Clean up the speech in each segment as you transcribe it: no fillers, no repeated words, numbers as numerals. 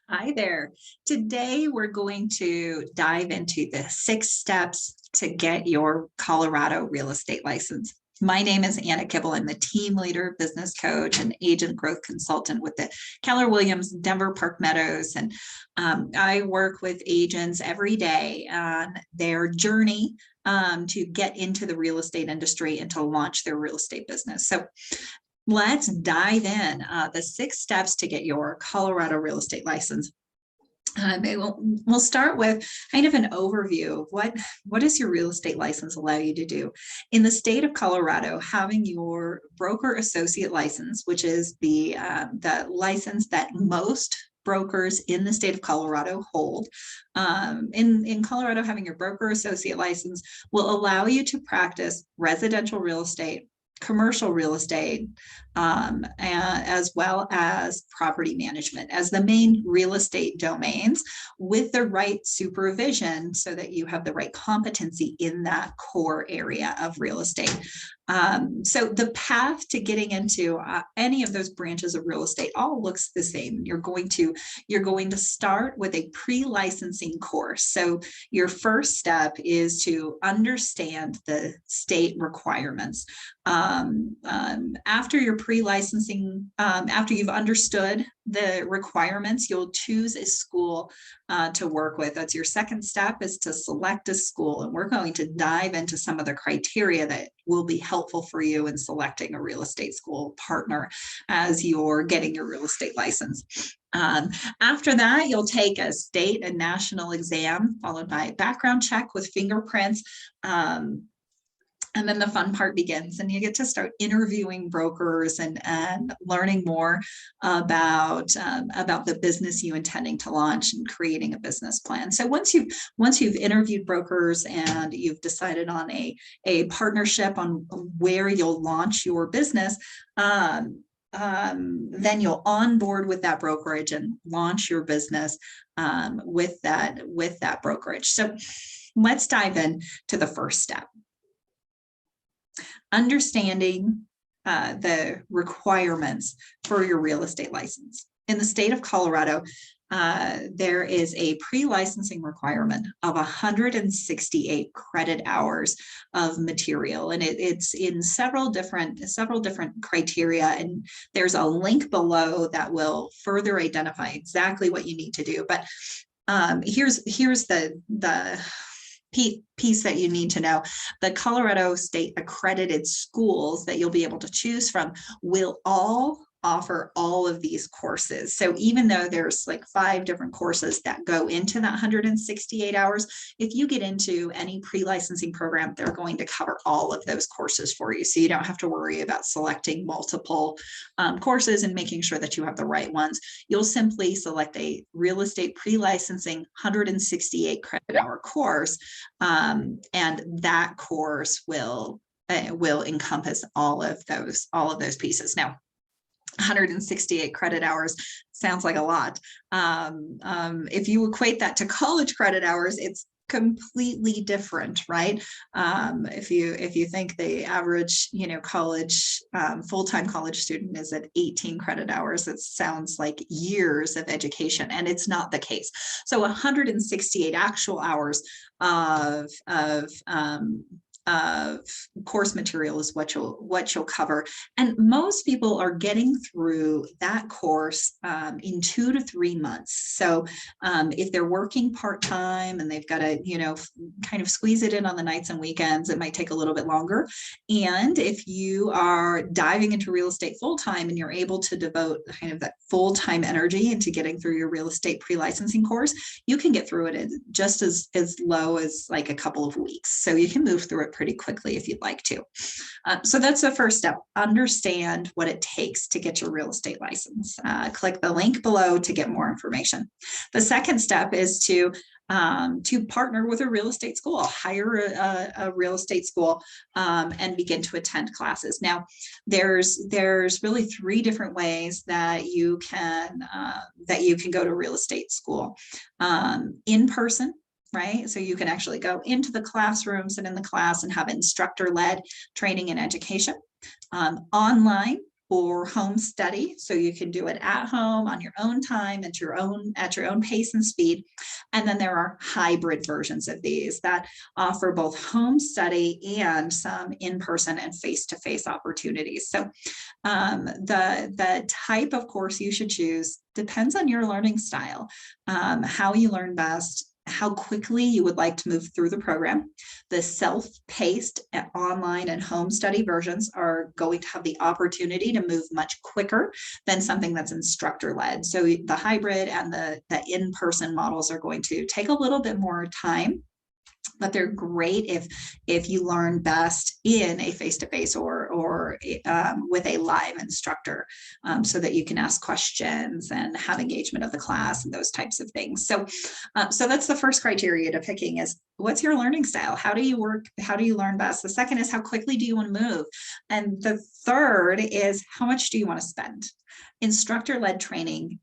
Hi there. Today we're going to dive into the 6 steps to get your Colorado real estate license. My name is Anna Kibble. I'm the team leader, business coach, and agent growth consultant with the Keller Williams Denver Park Meadows. And I work with agents every day on their journey to get into the real estate industry and to launch their real estate business. So let's dive in. The 6 steps to get your Colorado real estate license. We'll start with kind of an overview of what does your real estate license allow you to do. In the state of Colorado, having your broker associate license, which is the license that most brokers in the state of Colorado hold. In Colorado, having your broker associate license will allow you to practice residential real estate, commercial real estate, as well as property management as the main real estate domains, with the right supervision so that you have the right competency in that core area of real estate. So the path to getting into any of those branches of real estate all looks the same. You're going to start with a pre-licensing course. So your first step is to understand the state requirements. After your pre-licensing, after you've understood the requirements, you'll choose a school to work with. That's your second step, is to select a school. And we're going to dive into some of the criteria that will be helpful for you in selecting a real estate school partner as you're getting your real estate license. After that, you'll take a state and national exam, followed by a background check with fingerprints. And then the fun part begins, and you get to start interviewing brokers and learning more about the business you intending to launch and creating a business plan. So once you've interviewed brokers and you've decided on a partnership on where you'll launch your business, then you'll onboard with that brokerage and launch your business with that brokerage. So let's dive in to the first step. Understanding the requirements for your real estate license. In the state of Colorado, there is a pre-licensing requirement of 168 credit hours of material, and it's in several different criteria. And there's a link below that will further identify exactly what you need to do. But here's the piece that you need to know. The Colorado State accredited schools that you'll be able to choose from will all offer all of these courses. So even though there's like 5 different courses that go into that 168 hours, if you get into any pre-licensing program, they're going to cover all of those courses for you. So you don't have to worry about selecting multiple courses and making sure that you have the right ones. You'll simply select a real estate pre-licensing 168 credit hour course, and that course will encompass all of those pieces. Now, 168 credit hours sounds like a lot. If you equate that to college credit hours, it's completely different, right? If you think the average, college full-time college student is at 18 credit hours, it sounds like years of education, and it's not the case. So 168 actual hours of course material is what you'll cover, and most people are getting through that course in 2 to 3 months. So if they're working part-time and they've got to kind of squeeze it in on the nights and weekends, it might take a little bit longer. And if you are diving into real estate full-time and you're able to devote kind of that full-time energy into getting through your real estate pre-licensing course, you can get through it in just as low as like a couple of weeks. So you can move through it pretty quickly if you'd like to. So that's the first step. Understand what it takes to get your real estate license. Click the link below to get more information. The second step is to partner with a real estate school. Hire a real estate school and begin to attend classes. Now, there's really 3 different ways that you can go to real estate school. In person, right? So you can actually go into the classrooms and in the class and have instructor-led training and education. Online, or home study. So you can do it at home on your own time, at your own pace and speed. And then there are hybrid versions of these that offer both home study and some in-person and face-to-face opportunities. So the type of course you should choose depends on your learning style, how you learn best, how quickly you would like to move through the program. The self-paced online and home study versions are going to have the opportunity to move much quicker than something that's instructor-led. So the hybrid and the in-person models are going to take a little bit more time, but they're great if you learn best in a face-to-face or with a live instructor, so that you can ask questions and have engagement of the class and those types of things. So that's the first criteria to picking is, what's your learning style? How do you work? How do you learn best? The second is, how quickly do you want to move? And the third is, how much do you want to spend? Instructor-led training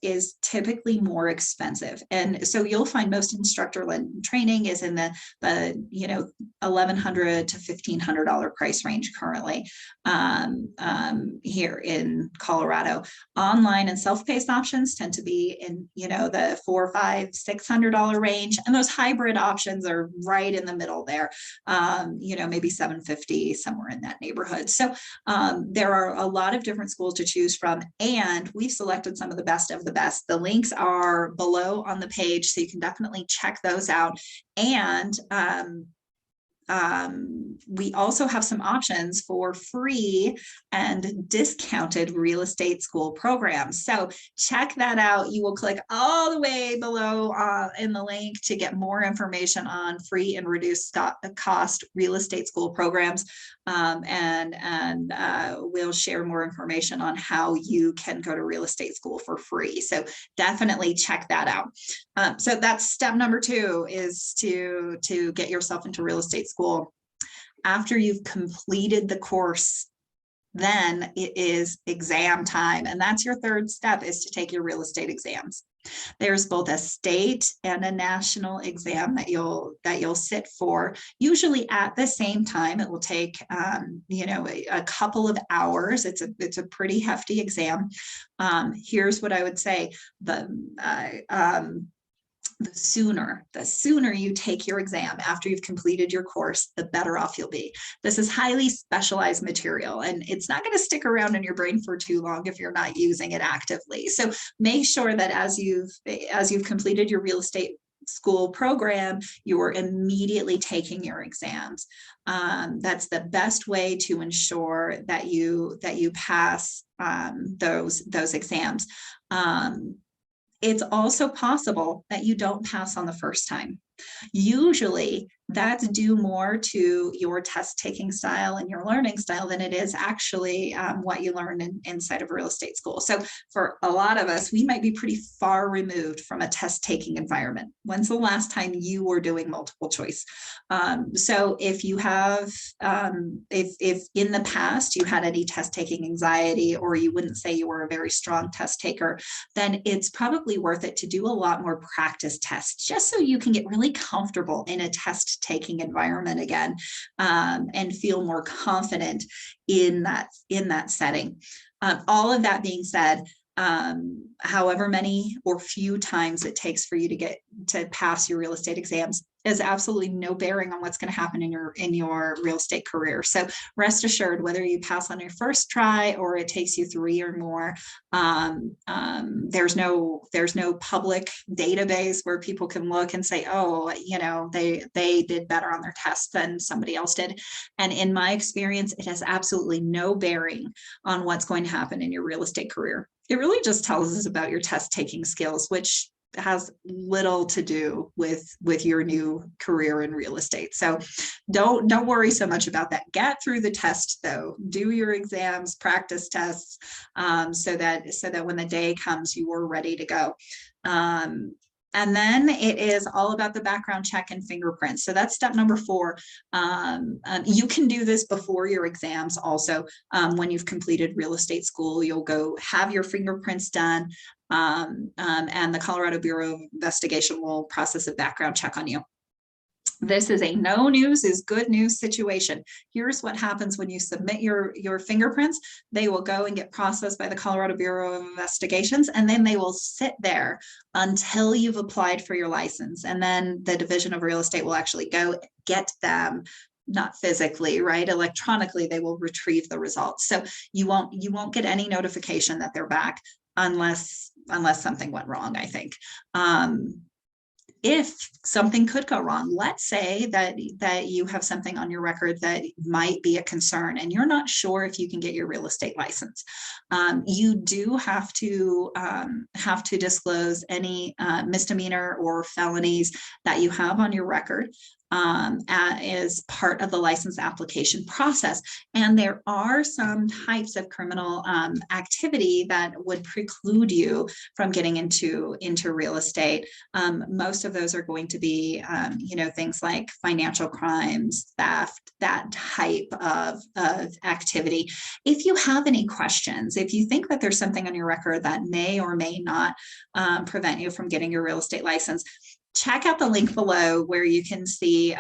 is typically more expensive. And so you'll find most instructor-led training is in the $1,100 to $1,500 price range currently here in Colorado. Online and self-paced options tend to be in the $400, $500, $600 range, and those hybrid options are right in the middle there. Maybe $750, somewhere in that neighborhood. So there are a lot of different schools to choose from, and we've selected some of the best of the best. The links are below on the page, so you can definitely check those out. And we also have some options for free and discounted real estate school programs. So check that out. You will click all the way below in the link to get more information on free and reduced cost real estate school programs. And we'll share more information on how you can go to real estate school for free. So definitely check that out. So that's step number 2, is to get yourself into real estate school. After you've completed the course, then it is exam time. And that's your third step, is to take your real estate exams. There's both a state and a national exam that you'll sit for, usually at the same time. It will take a couple of hours. It's a pretty hefty exam. Here's what I would say: the sooner you take your exam after you've completed your course, the better off you'll be. This is highly specialized material, and it's not going to stick around in your brain for too long if you're not using it actively. So make sure that as you've completed your real estate school program, you are immediately taking your exams. That's the best way to ensure that you pass those exams. It's also possible that you don't pass on the first time. Usually that's due more to your test taking style and your learning style than it is actually what you learn inside of real estate school. So for a lot of us, we might be pretty far removed from a test taking environment. When's the last time you were doing multiple choice? So if you have, if in the past you had any test taking anxiety, or you wouldn't say you were a very strong test taker, then it's probably worth it to do a lot more practice tests, just so you can get really comfortable in a test taking environment again, and feel more confident in that setting. All of that being said, however many or few times it takes for you to pass your real estate exams is absolutely no bearing on what's going to happen in your real estate career. So rest assured, whether you pass on your first try or it takes you 3 or more, there's no public database where people can look and say, oh, they did better on their test than somebody else did. And in my experience, it has absolutely no bearing on what's going to happen in your real estate career. It really just tells us about your test taking skills, which has little to do with your new career in real estate. So don't worry so much about that. Get through the test though. Do your exams, practice tests, so that when the day comes, you are ready to go. And then it is all about the background check and fingerprints. So that's step number 4. You can do this before your exams also. When you've completed real estate school, you'll go have your fingerprints done, and the Colorado Bureau of Investigation will process a background check on you. This is a no news is good news situation. Here's what happens when you submit your fingerprints. They will go and get processed by the Colorado Bureau of Investigations, and then they will sit there until you've applied for your license. And then the Division of Real Estate will actually go get them, not physically, right? Electronically, they will retrieve the results. So you won't get any notification that they're back unless something went wrong, I think. If something could go wrong, let's say that you have something on your record that might be a concern and you're not sure if you can get your real estate license, you do have to disclose any misdemeanor or felonies that you have on your record as part of the license application process. And there are some types of criminal activity that would preclude you from getting into real estate. Most of those are going to be, things like financial crimes, theft, that type of activity. If you have any questions, if you think that there's something on your record that may or may not prevent you from getting your real estate license, check out the link below where you can see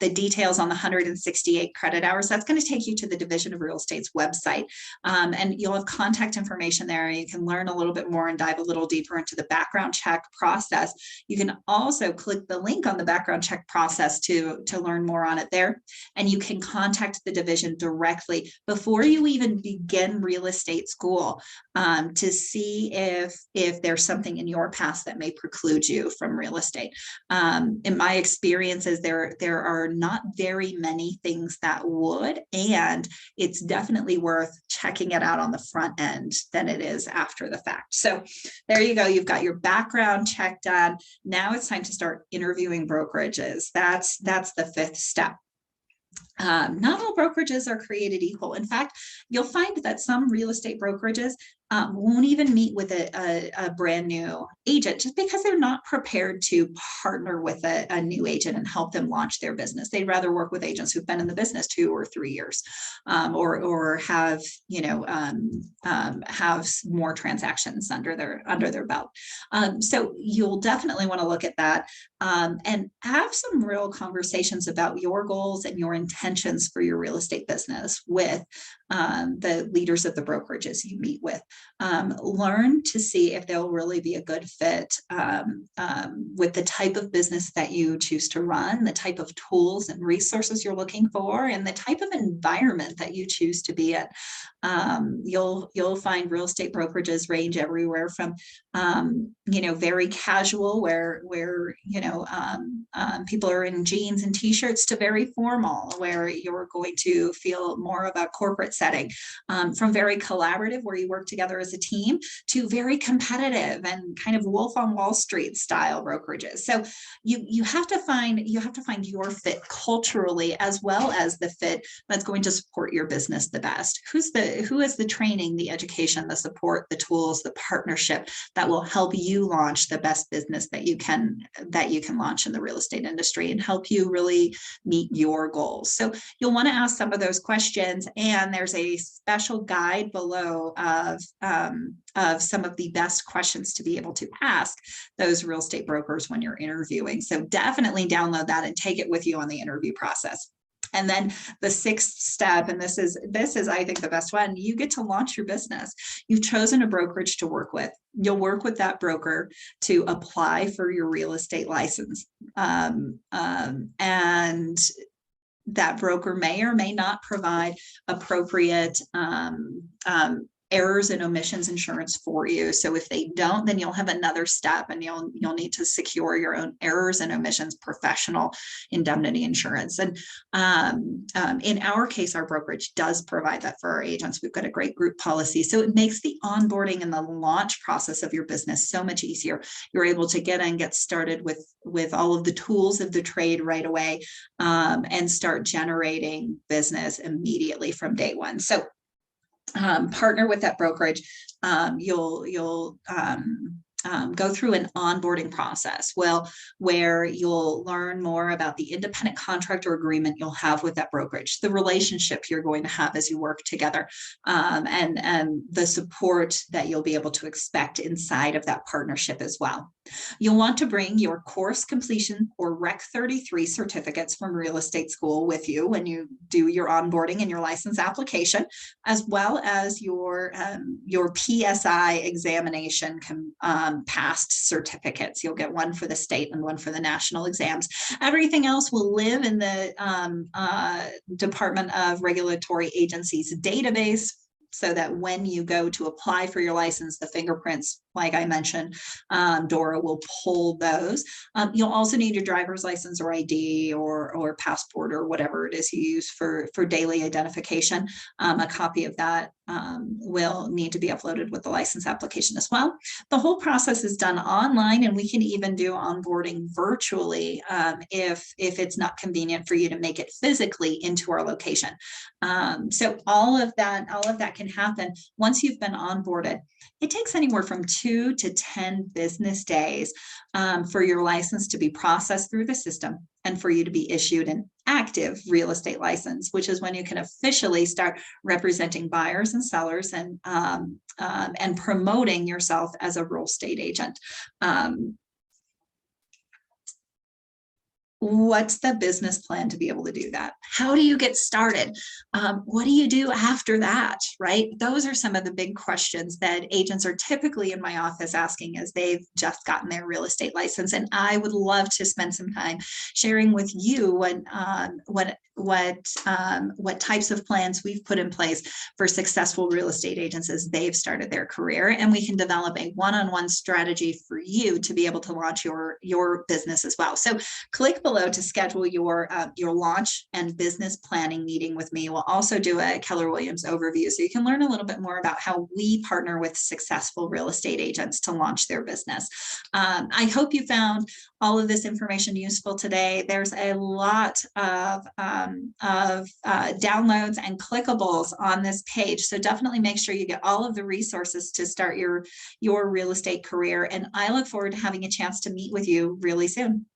the details on the 168 credit hours. That's going to take you to the Division of Real Estate's website. And you'll have contact information there. You can learn a little bit more and dive a little deeper into the background check process. You can also click the link on the background check process to learn more on it there. And you can contact the division directly before you even begin real estate school to see if there's something in your past that may preclude you from real estate. In my experiences, there are not very many things that would, and it's definitely worth checking it out on the front end than it is after the fact. So there you go. You've got your background check done. Now it's time to start interviewing brokerages. That's the fifth step. Not all brokerages are created equal. In fact, you'll find that some real estate brokerages won't even meet with a brand new agent just because they're not prepared to partner with a new agent and help them launch their business. They'd rather work with agents who've been in the business 2 or 3 years, or have have more transactions under their belt. So you'll definitely want to look at that and have some real conversations about your goals and your intentions for your real estate business with the leaders of the brokerages you meet with. Learn to see if they'll really be a good fit with the type of business that you choose to run, the type of tools and resources you're looking for, and the type of environment that you choose to be in. You'll find real estate brokerages range everywhere from very casual where people are in jeans and t-shirts to very formal where you're going to feel more of a corporate setting, from very collaborative where you work together as a team to very competitive and kind of Wolf on Wall Street style brokerages. So you have to find your fit culturally as well as the fit that's going to support your business the best. Who has the training, the education, the support, the tools, the partnership that will help you launch the best business that you can launch in the real estate industry and help you really meet your goals. So you'll want to ask some of those questions, and there's a special guide below of some of the best questions to be able to ask those real estate brokers when you're interviewing. So definitely download that and take it with you on the interview process. And then the sixth step, and this is, I think, the best one, you get to launch your business. You've chosen a brokerage to work with. You'll work with that broker to apply for your real estate license. And that broker may or may not provide appropriate errors and omissions insurance for you. So if they don't, then you'll have another step, and you'll need to secure your own errors and omissions professional indemnity insurance. And in our case, our brokerage does provide that for our agents. We've got a great group policy, so it makes the onboarding and the launch process of your business so much easier. You're able to get started with all of the tools of the trade right away, and start generating business immediately from day one. So partner with that brokerage. You'll go through an onboarding process, where you'll learn more about the independent contractor agreement you'll have with that brokerage, the relationship you're going to have as you work together, and the support that you'll be able to expect inside of that partnership as well. You'll want to bring your course completion or Rec 33 certificates from real estate school with you when you do your onboarding and your license application, as well as your PSI examination passed certificates. You'll get one for the state and one for the national exams. Everything else will live in the Department of Regulatory Agencies database, so that when you go to apply for your license, the fingerprints, like I mentioned, Dora will pull those. You'll also need your driver's license or ID or passport or whatever it is you use for daily identification. A copy of that will need to be uploaded with the license application as well. The whole process is done online, and we can even do onboarding virtually if it's not convenient for you to make it physically into our location. So all of that can happen once you've been onboarded. It takes anywhere from 2 to 10 business days for your license to be processed through the system and for you to be issued an active real estate license, which is when you can officially start representing buyers and sellers and promoting yourself as a real estate agent. What's the business plan to be able to do that? How do you get started? What do you do after that, right? Those are some of the big questions that agents are typically in my office asking as they've just gotten their real estate license. And I would love to spend some time sharing with you what types of plans we've put in place for successful real estate agents as they've started their career. And we can develop a one-on-one strategy for you to be able to launch your business as well. So click below to schedule your launch and business planning meeting with me. We'll also do a Keller Williams overview, so you can learn a little bit more about how we partner with successful real estate agents to launch their business. I hope you found all of this information useful today. There's a lot of downloads and clickables on this page, so definitely make sure you get all of the resources to start your real estate career. And I look forward to having a chance to meet with you really soon.